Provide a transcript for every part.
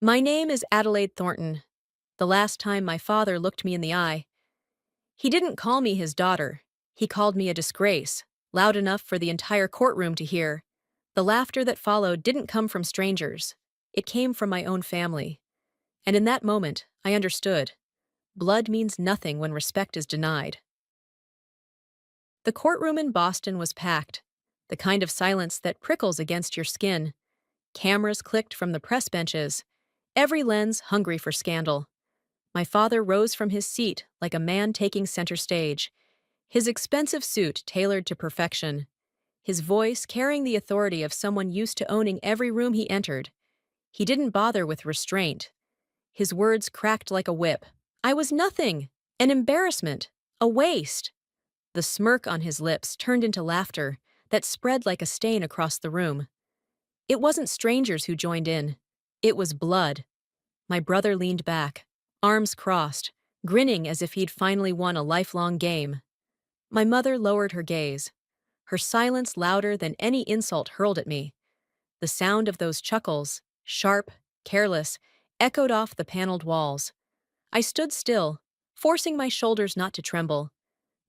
My name is Adelaide Thornton. The last time my father looked me in the eye, he didn't call me his daughter. He called me a disgrace, loud enough for the entire courtroom to hear. The laughter that followed didn't come from strangers. It came from my own family. And in that moment, I understood. Blood means nothing when respect is denied. The courtroom in Boston was packed, the kind of silence that prickles against your skin. Cameras clicked from the press benches, every lens hungry for scandal. My father rose from his seat like a man taking center stage, his expensive suit tailored to perfection, his voice carrying the authority of someone used to owning every room he entered. He didn't bother with restraint. His words cracked like a whip. I was nothing, an embarrassment, a waste. The smirk on his lips turned into laughter that spread like a stain across the room. It wasn't strangers who joined in. It was blood. My brother leaned back, arms crossed, grinning as if he'd finally won a lifelong game. My mother lowered her gaze, her silence louder than any insult hurled at me. The sound of those chuckles, sharp, careless, echoed off the paneled walls. I stood still, forcing my shoulders not to tremble,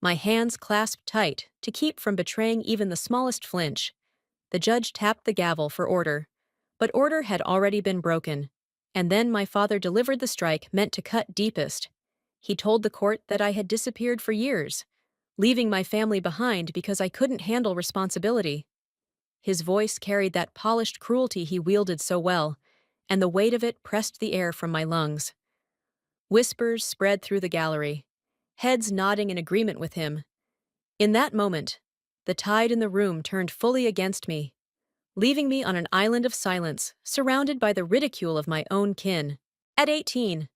my hands clasped tight to keep from betraying even the smallest flinch. The judge tapped the gavel for order, but order had already been broken. And then my father delivered the strike meant to cut deepest. He told the court that I had disappeared for years, leaving my family behind because I couldn't handle responsibility. His voice carried that polished cruelty he wielded so well, and the weight of it pressed the air from my lungs. Whispers spread through the gallery, heads nodding in agreement with him. In that moment, the tide in the room turned fully against me, leaving me on an island of silence, surrounded by the ridicule of my own kin. At 18,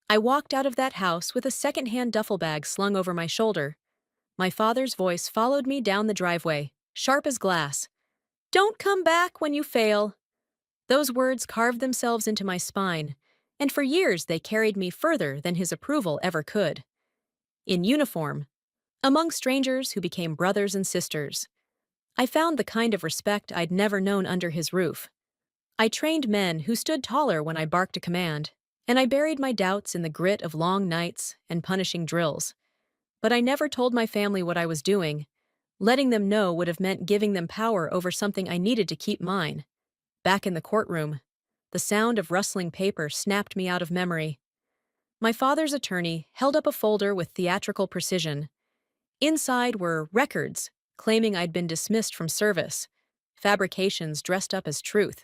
I walked out of that house with a second-hand duffel bag slung over my shoulder. My father's voice followed me down the driveway, sharp as glass. "Don't come back when you fail." Those words carved themselves into my spine, and for years they carried me further than his approval ever could. In uniform, among strangers who became brothers and sisters, I found the kind of respect I'd never known under his roof. I trained men who stood taller when I barked a command, and I buried my doubts in the grit of long nights and punishing drills. But I never told my family what I was doing. Letting them know would have meant giving them power over something I needed to keep mine. Back in the courtroom, the sound of rustling paper snapped me out of memory. My father's attorney held up a folder with theatrical precision. Inside were records claiming I'd been dismissed from service, fabrications dressed up as truth.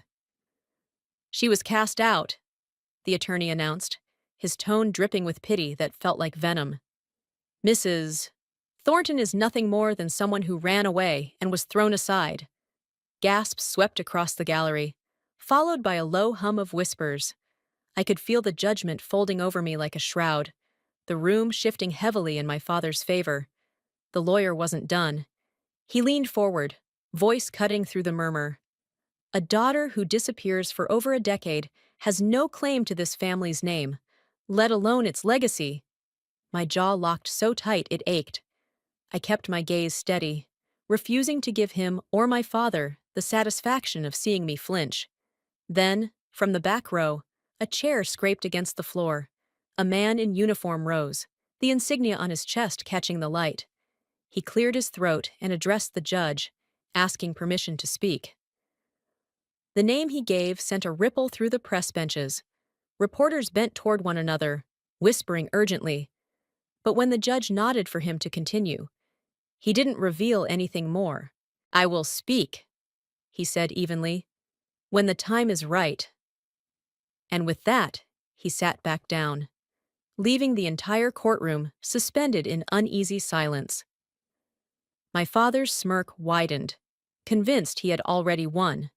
"She was cast out," the attorney announced, his tone dripping with pity that felt like venom. "Mrs. Thornton is nothing more than someone who ran away and was thrown aside." Gasps swept across the gallery, followed by a low hum of whispers. I could feel the judgment folding over me like a shroud, the room shifting heavily in my father's favor. The lawyer wasn't done. He leaned forward, voice cutting through the murmur. "A daughter who disappears for over a decade has no claim to this family's name, let alone its legacy." My jaw locked so tight it ached. I kept my gaze steady, refusing to give him or my father the satisfaction of seeing me flinch. Then, from the back row, a chair scraped against the floor. A man in uniform rose, the insignia on his chest catching the light. He cleared his throat and addressed the judge, asking permission to speak. The name he gave sent a ripple through the press benches. Reporters bent toward one another, whispering urgently. But when the judge nodded for him to continue, he didn't reveal anything more. "I will speak," he said evenly, "when the time is right." And with that, he sat back down, leaving the entire courtroom suspended in uneasy silence. My father's smirk widened, convinced he had already won,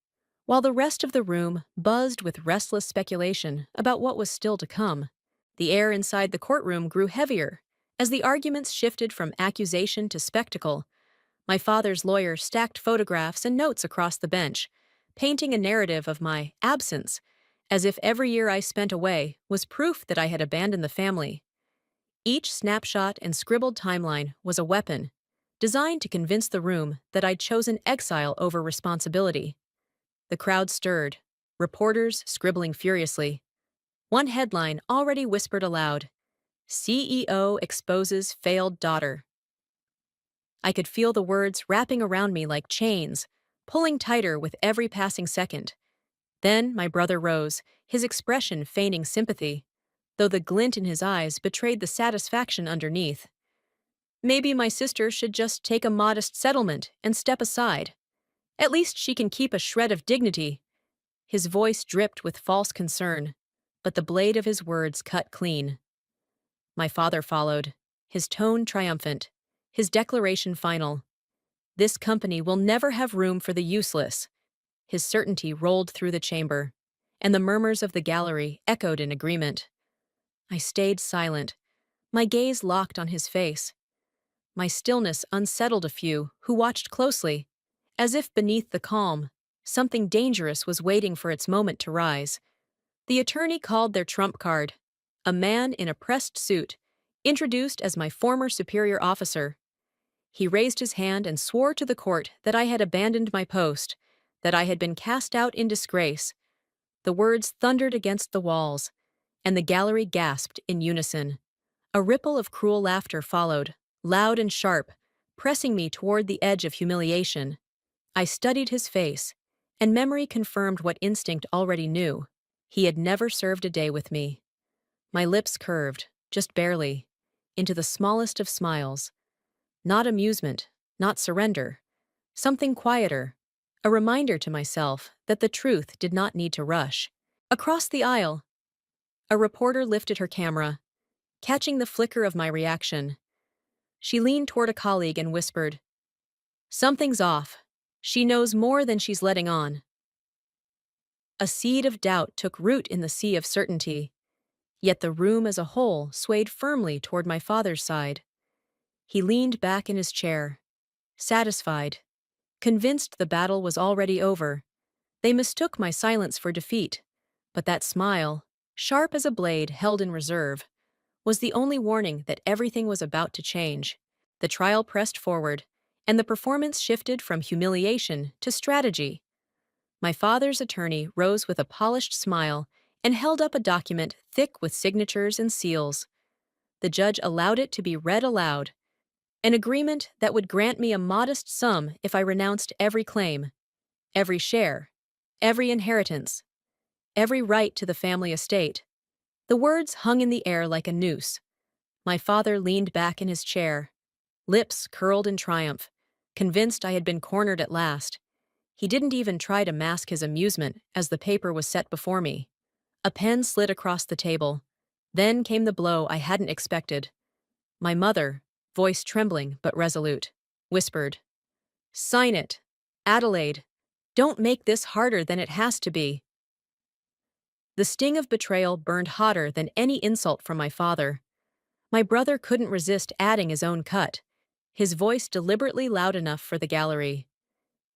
while the rest of the room buzzed with restless speculation about what was still to come. The air inside the courtroom grew heavier as the arguments shifted from accusation to spectacle. My father's lawyer stacked photographs and notes across the bench, painting a narrative of my absence, as if every year I spent away was proof that I had abandoned the family. Each snapshot and scribbled timeline was a weapon, designed to convince the room that I'd chosen exile over responsibility. The crowd stirred, reporters scribbling furiously. One headline already whispered aloud: CEO exposes failed daughter. I could feel the words wrapping around me like chains, pulling tighter with every passing second. Then my brother rose, his expression feigning sympathy, though the glint in his eyes betrayed the satisfaction underneath. Maybe my sister should just take a modest settlement and step aside. At least she can keep a shred of dignity. His voice dripped with false concern, but the blade of his words cut clean. My father followed, his tone triumphant, his declaration final. This company will never have room for the useless. His certainty rolled through the chamber, and the murmurs of the gallery echoed in agreement. I stayed silent, my gaze locked on his face. My stillness unsettled a few who watched closely, as if beneath the calm, something dangerous was waiting for its moment to rise. The attorney called their trump card, a man in a pressed suit, introduced as my former superior officer. He raised his hand and swore to the court that I had abandoned my post, that I had been cast out in disgrace. The words thundered against the walls, and the gallery gasped in unison. A ripple of cruel laughter followed, loud and sharp, pressing me toward the edge of humiliation. I studied his face, and memory confirmed what instinct already knew. He had never served a day with me. My lips curved, just barely, into the smallest of smiles. Not amusement, not surrender. Something quieter, a reminder to myself that the truth did not need to rush. Across the aisle, a reporter lifted her camera, catching the flicker of my reaction. She leaned toward a colleague and whispered, "Something's off. She knows more than she's letting on." A seed of doubt took root in the sea of certainty, yet the room as a whole swayed firmly toward my father's side. He leaned back in his chair, satisfied, convinced the battle was already over. They mistook my silence for defeat, but that smile, sharp as a blade held in reserve, was the only warning that everything was about to change. The trial pressed forward, and the performance shifted from humiliation to strategy. My father's attorney rose with a polished smile and held up a document thick with signatures and seals. The judge allowed it to be read aloud, an agreement that would grant me a modest sum if I renounced every claim, every share, every inheritance, every right to the family estate. The words hung in the air like a noose. My father leaned back in his chair, lips curled in triumph, convinced I had been cornered at last. He didn't even try to mask his amusement as the paper was set before me. A pen slid across the table. Then came the blow I hadn't expected. My mother, voice trembling but resolute, whispered, "Sign it. Adelaide, don't make this harder than it has to be." The sting of betrayal burned hotter than any insult from my father. My brother couldn't resist adding his own cut, his voice deliberately loud enough for the gallery.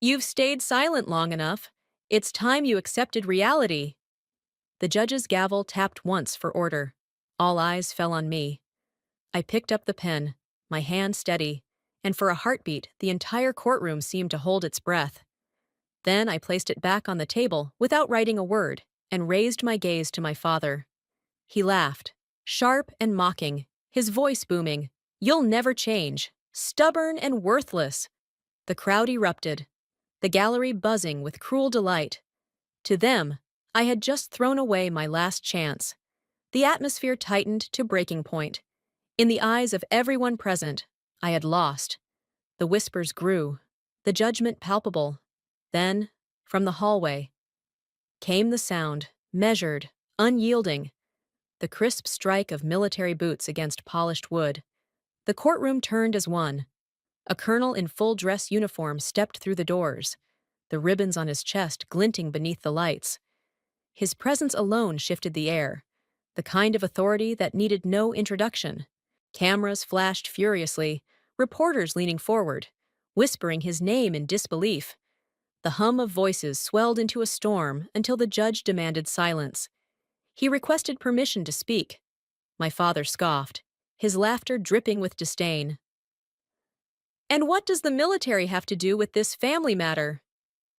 "You've stayed silent long enough. It's time you accepted reality." The judge's gavel tapped once for order. All eyes fell on me. I picked up the pen, my hand steady, and for a heartbeat, the entire courtroom seemed to hold its breath. Then I placed it back on the table without writing a word and raised my gaze to my father. He laughed, sharp and mocking, his voice booming, "You'll never change. Stubborn and worthless." The crowd erupted, the gallery buzzing with cruel delight. To them, I had just thrown away my last chance. The atmosphere tightened to breaking point. In the eyes of everyone present, I had lost. The whispers grew, the judgment palpable. Then, from the hallway, came the sound, measured, unyielding, the crisp strike of military boots against polished wood. The courtroom turned as one. A colonel in full dress uniform stepped through the doors, the ribbons on his chest glinting beneath the lights. His presence alone shifted the air, the kind of authority that needed no introduction. Cameras flashed furiously, reporters leaning forward, whispering his name in disbelief. The hum of voices swelled into a storm until the judge demanded silence. He requested permission to speak. My father scoffed, his laughter dripping with disdain. "And what does the military have to do with this family matter?"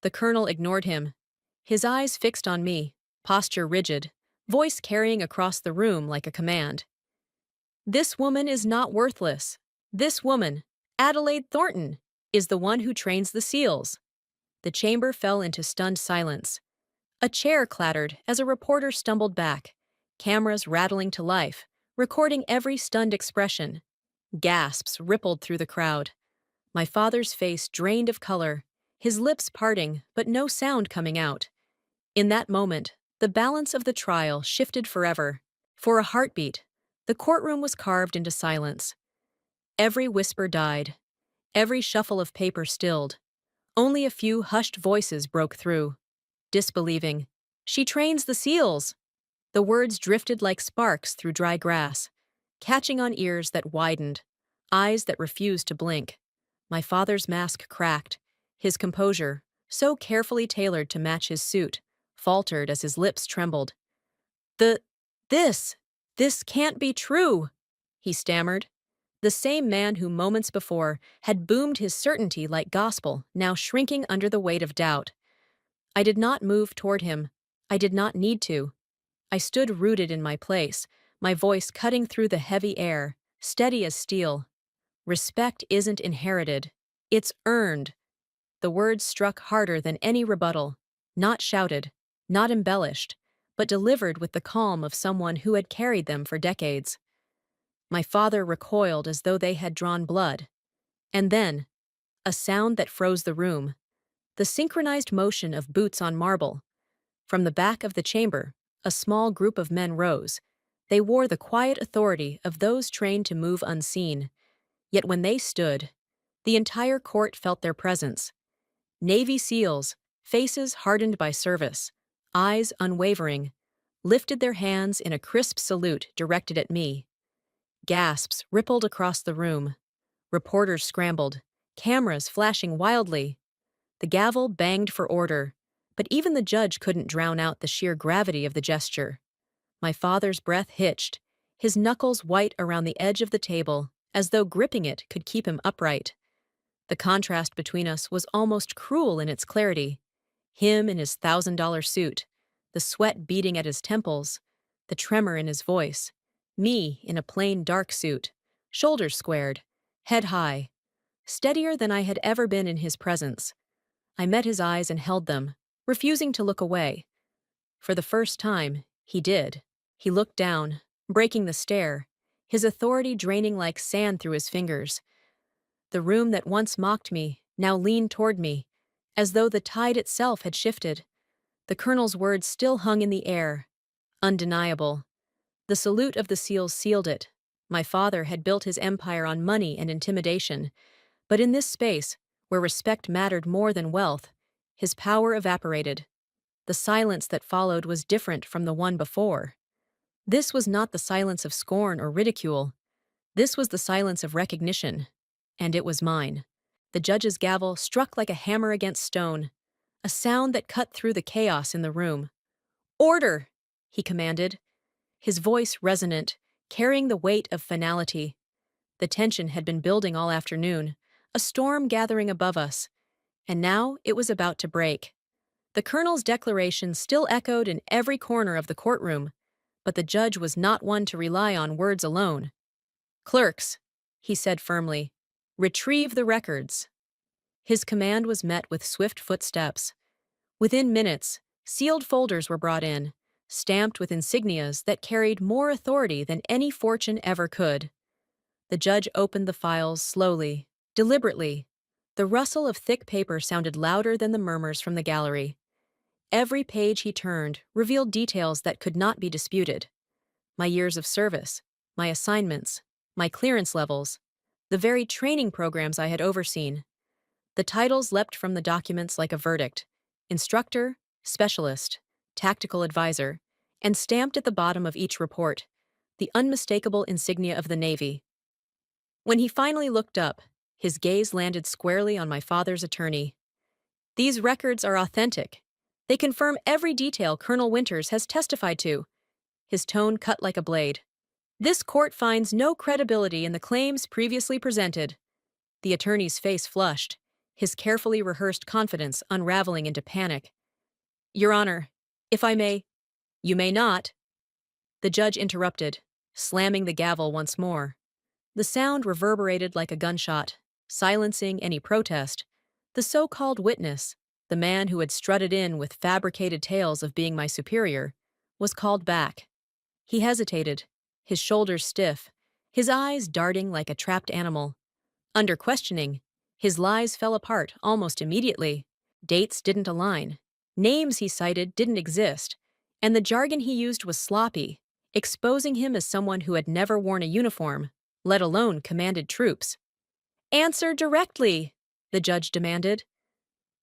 The colonel ignored him, his eyes fixed on me, posture rigid, voice carrying across the room like a command. This woman is not worthless. This woman, Adelaide Thornton, is the one who trains the seals. The chamber fell into stunned silence. A chair clattered as a reporter stumbled back, cameras rattling to life, recording every stunned expression. Gasps rippled through the crowd. My father's face drained of color, his lips parting, but no sound coming out. In that moment, the balance of the trial shifted forever. For a heartbeat, the courtroom was carved into silence. Every whisper died, every shuffle of paper stilled. Only a few hushed voices broke through. Disbelieving, "She trains the seals!" The words drifted like sparks through dry grass, catching on ears that widened, eyes that refused to blink. My father's mask cracked. His composure, so carefully tailored to match his suit, faltered as his lips trembled. The, this, this can't be true, he stammered. The same man who moments before had boomed his certainty like gospel, now shrinking under the weight of doubt. I did not move toward him. I did not need to. I stood rooted in my place, my voice cutting through the heavy air, steady as steel. Respect isn't inherited. It's earned. The words struck harder than any rebuttal, not shouted, not embellished, but delivered with the calm of someone who had carried them for decades. My father recoiled as though they had drawn blood. And then, a sound that froze the room. The synchronized motion of boots on marble. From the back of the chamber, a small group of men rose. They wore the quiet authority of those trained to move unseen. Yet when they stood, the entire court felt their presence. Navy SEALs, faces hardened by service, eyes unwavering, lifted their hands in a crisp salute directed at me. Gasps rippled across the room. Reporters scrambled, cameras flashing wildly. The gavel banged for order, but even the judge couldn't drown out the sheer gravity of the gesture. My father's breath hitched, his knuckles white around the edge of the table, as though gripping it could keep him upright. The contrast between us was almost cruel in its clarity. Him in his $1,000 suit, the sweat beading at his temples, the tremor in his voice. Me in a plain dark suit, shoulders squared, head high, steadier than I had ever been in his presence. I met his eyes and held them, refusing to look away. For the first time, he did. He looked down, breaking the stare, his authority draining like sand through his fingers. The room that once mocked me now leaned toward me, as though the tide itself had shifted. The colonel's words still hung in the air, undeniable. The salute of the SEALs sealed it. My father had built his empire on money and intimidation, but in this space, where respect mattered more than wealth, his power evaporated. The silence that followed was different from the one before. This was not the silence of scorn or ridicule. This was the silence of recognition. And it was mine. The judge's gavel struck like a hammer against stone, a sound that cut through the chaos in the room. "Order!" he commanded, his voice resonant, carrying the weight of finality. The tension had been building all afternoon, a storm gathering above us, and now it was about to break. The colonel's declaration still echoed in every corner of the courtroom, but the judge was not one to rely on words alone. "Clerks," he said firmly, "retrieve the records." His command was met with swift footsteps. Within minutes, sealed folders were brought in, stamped with insignias that carried more authority than any fortune ever could. The judge opened the files slowly, deliberately. The rustle of thick paper sounded louder than the murmurs from the gallery. Every page he turned revealed details that could not be disputed. My years of service, my assignments, my clearance levels, the very training programs I had overseen. The titles leapt from the documents like a verdict: instructor, specialist, tactical advisor, and stamped at the bottom of each report, the unmistakable insignia of the Navy. When he finally looked up, his gaze landed squarely on my father's attorney. "These records are authentic. They confirm every detail Colonel Winters has testified to." His tone cut like a blade. "This court finds no credibility in the claims previously presented." The attorney's face flushed, his carefully rehearsed confidence unraveling into panic. "Your Honor, if I may—" "You may not," The judge interrupted, slamming the gavel once more. The sound reverberated like a gunshot, silencing any protest. The so-called witness, the man who had strutted in with fabricated tales of being my superior, was called back. He hesitated, his shoulders stiff, his eyes darting like a trapped animal. Under questioning, his lies fell apart almost immediately. Dates didn't align, names he cited didn't exist, and the jargon he used was sloppy, exposing him as someone who had never worn a uniform, let alone commanded troops. "Answer directly," the judge demanded.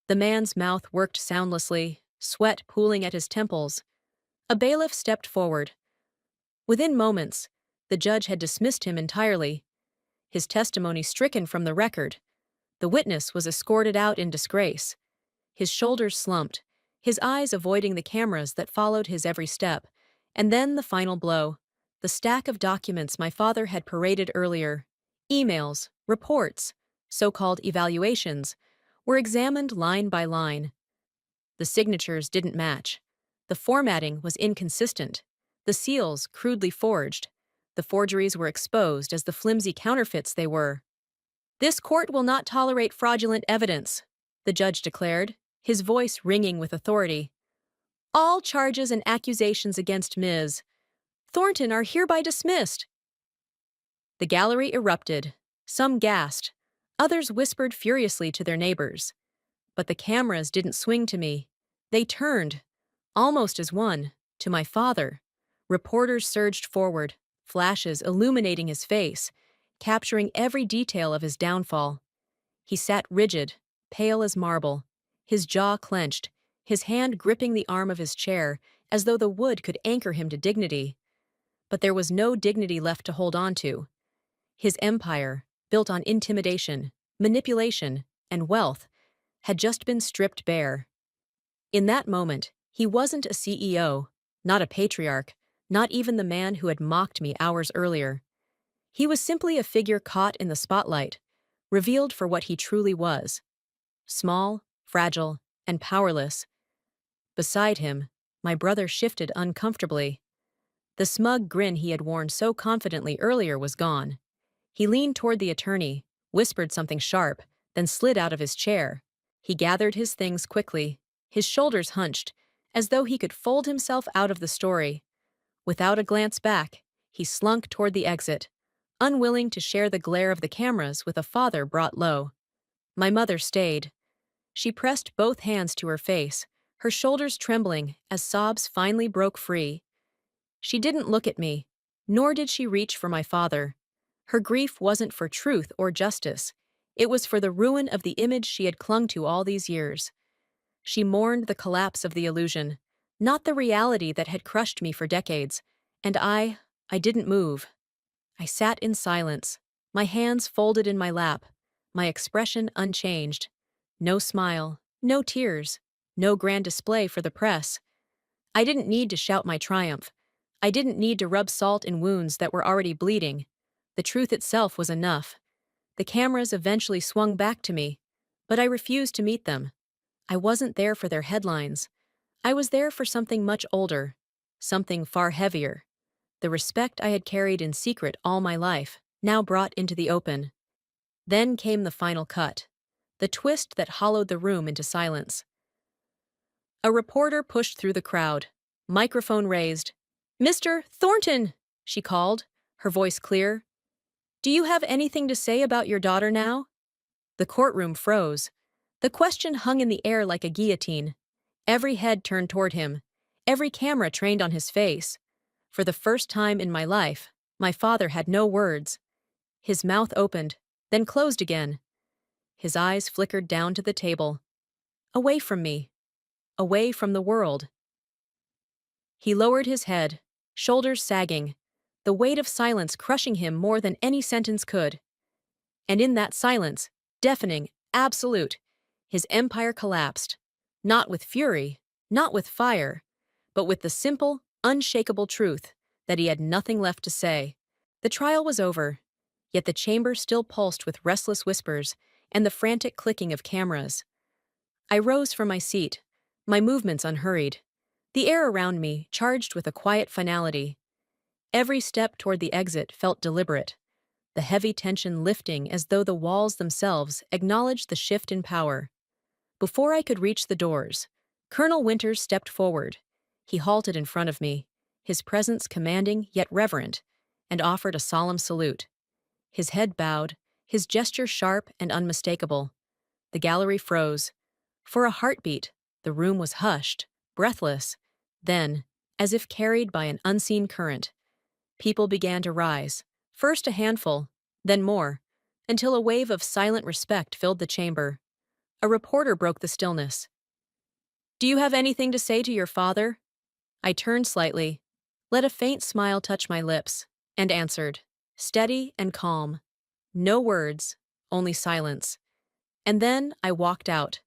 The man's mouth worked soundlessly, sweat pooling at his temples. A bailiff stepped forward. Within moments, the judge had dismissed him entirely, his testimony stricken from the record. The witness was escorted out in disgrace. His shoulders slumped, his eyes avoiding the cameras that followed his every step. And then the final blow. The stack of documents my father had paraded earlier, emails, reports, so-called evaluations, were examined line by line. The signatures didn't match. The formatting was inconsistent. The seals crudely forged. The forgeries were exposed as the flimsy counterfeits they were. "This court will not tolerate fraudulent evidence," the judge declared, his voice ringing with authority. "All charges and accusations against Ms. Thornton are hereby dismissed." The gallery erupted. Some gasped. Others whispered furiously to their neighbors. But the cameras didn't swing to me. They turned, almost as one, to my father. Reporters surged forward, flashes illuminating his face, capturing every detail of his downfall. He sat rigid, pale as marble, his jaw clenched, his hand gripping the arm of his chair as though the wood could anchor him to dignity. But there was no dignity left to hold on to. His empire, built on intimidation, manipulation, and wealth, had just been stripped bare. In that moment, he wasn't a CEO, not a patriarch, not even the man who had mocked me hours earlier. He was simply a figure caught in the spotlight, revealed for what he truly was. Small, fragile, and powerless. Beside him, my brother shifted uncomfortably. The smug grin he had worn so confidently earlier was gone. He leaned toward the attorney, whispered something sharp, then slid out of his chair. He gathered his things quickly, his shoulders hunched, as though he could fold himself out of the story. Without a glance back, he slunk toward the exit, unwilling to share the glare of the cameras with a father brought low. My mother stayed. She pressed both hands to her face, her shoulders trembling as sobs finally broke free. She didn't look at me, nor did she reach for my father. Her grief wasn't for truth or justice. It was for the ruin of the image she had clung to all these years. She mourned the collapse of the illusion, not the reality that had crushed me for decades. And I didn't move. I sat in silence, my hands folded in my lap, my expression unchanged. No smile, no tears, no grand display for the press. I didn't need to shout my triumph. I didn't need to rub salt in wounds that were already bleeding. The truth itself was enough. The cameras eventually swung back to me, but I refused to meet them. I wasn't there for their headlines. I was there for something much older, something far heavier. The respect I had carried in secret all my life, now brought into the open. Then came the final cut, the twist that hollowed the room into silence. A reporter pushed through the crowd, microphone raised. "Mr. Thornton," she called, her voice clear. "Do you have anything to say about your daughter now?" The courtroom froze. The question hung in the air like a guillotine. Every head turned toward him, every camera trained on his face. For the first time in my life, my father had no words. His mouth opened, then closed again. His eyes flickered down to the table. Away from me. Away from the world. He lowered his head, shoulders sagging, the weight of silence crushing him more than any sentence could. And in that silence, deafening, absolute, his empire collapsed. Not with fury, not with fire, but with the simple, unshakable truth that he had nothing left to say. The trial was over, yet the chamber still pulsed with restless whispers and the frantic clicking of cameras. I rose from my seat, my movements unhurried, the air around me charged with a quiet finality. Every step toward the exit felt deliberate, the heavy tension lifting as though the walls themselves acknowledged the shift in power. Before I could reach the doors, Colonel Winters stepped forward. He halted in front of me, his presence commanding yet reverent, and offered a solemn salute. His head bowed, his gesture sharp and unmistakable. The gallery froze. For a heartbeat, the room was hushed, breathless. Then, as if carried by an unseen current, people began to rise, first a handful, then more, until a wave of silent respect filled the chamber. A reporter broke the stillness. "Do you have anything to say to your father?" I turned slightly, let a faint smile touch my lips, and answered, steady and calm. No words, only silence. And then I walked out,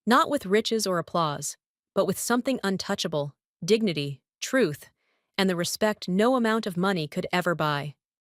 not with riches or applause, but with something untouchable, dignity, truth, and the respect no amount of money could ever buy.